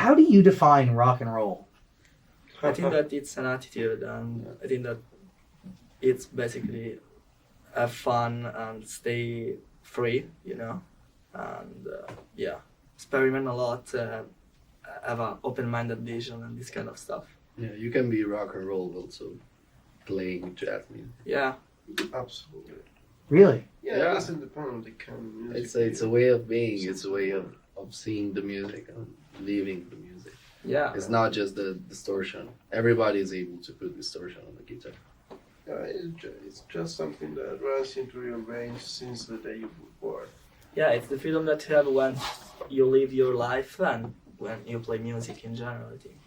how do you define rock and roll? I think that it's an attitude, and I think that it's basically have fun and stay free, and experiment a lot, have an open-minded vision and this kind of stuff. Yeah, you can be rock and roll also playing jazz music. Yeah. Absolutely. Really? Yeah, Yeah. it doesn't depend on the kind of music. It's a way of being. It's a way of seeing the music and living the music. Yeah. It's not just the distortion. Everybody is able to put distortion on the guitar. It's just something that runs into your veins since the day you were born. Yeah, it's the freedom that you have when you live your life and when you play music in general, I think.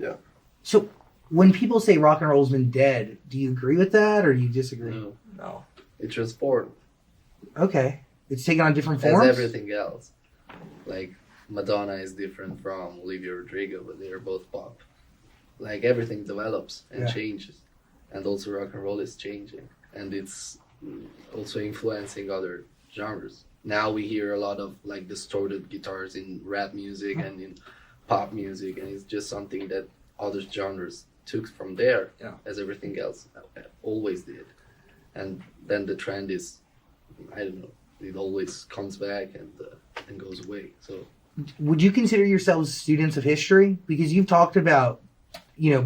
Yeah. So when people say rock and roll's been dead, do you agree with that or do you disagree? No. It transformed Okay. It's taken on different as forms? everything else. Like Madonna is different from Olivia Rodrigo, but they're both pop. Like everything develops and changes. And also rock and roll is changing. And it's also influencing other genres. Now we hear a lot of like distorted guitars in rap music and in pop music, and it's just something that other genres took from there, as everything else always did. And then the trend is, I don't know, it always comes back and goes away. So, would you consider yourselves students of history? Because you've talked about,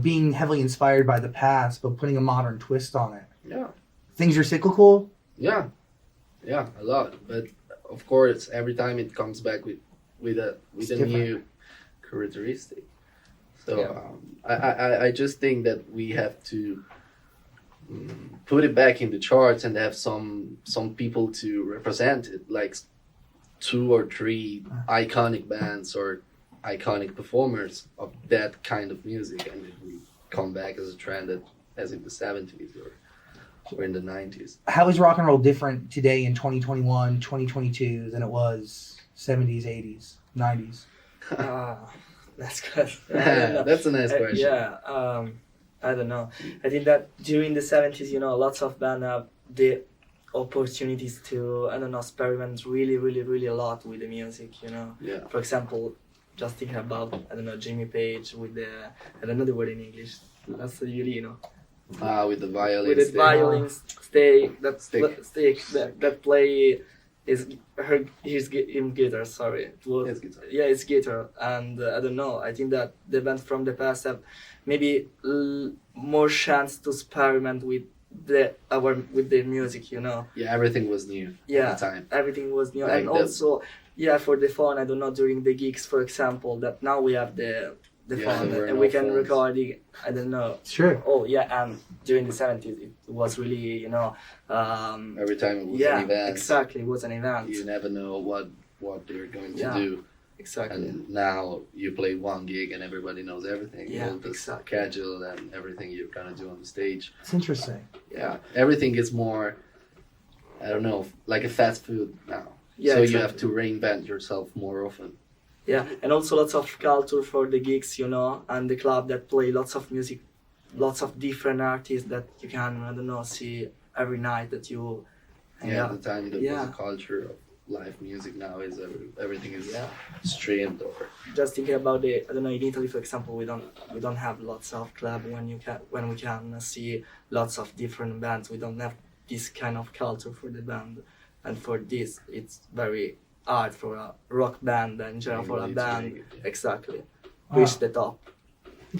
being heavily inspired by the past, but putting a modern twist on it. yeah, Things are cyclical. yeah, a lot. But of course, every time it comes back with a new characteristic. So I just think that we have to put it back in the charts and have some people to represent it, like 2 or 3 iconic bands or iconic performers of that kind of music, and it will come back as a trend as in the 70s or in the 90s. How is rock and roll different today in 2021, 2022 than it was 70s, 80s, 90s? That's good. That's a nice question. I don't know. I think that during the 70s, lots of bands have the opportunities to, experiment really, really, really a lot with the music, Yeah. For example, just thinking about, Jimmy Page with the, I don't know the word in English, that's the violino. With the violin. With the violin stick, Stick. that play his guitar, sorry. It was, His guitar. Yeah, it's guitar. And I don't know, I think that the bands from the past have maybe more chance to experiment with the music, Yeah, everything was new at the time. Everything was new. Like and also, for the phone, I don't know, during the gigs, for example, that now we have the phone and we can record it, I don't know. Sure. Oh, yeah, and during the 70s, it was really, Every time it was an event. Exactly, it was an event. You never know what they're going to do. Exactly. And now you play one gig and everybody knows everything. Yeah, All the exactly. schedule and everything you're gonna do on the stage. It's interesting. Yeah. Everything is more, I don't know, like a fast food now. Yeah, so exactly. you have to reinvent yourself more often. Yeah, and also lots of culture for the gigs, and the club that play lots of music, lots of different artists that you can, see every night that you hang out. At the time there was a culture of live music. Now is everything is streamed or just thinking about in Italy, for example, we don't have lots of club when we can see lots of different bands. We don't have this kind of culture for the band, and for this it's very hard for a rock band and in general for a band reach the top.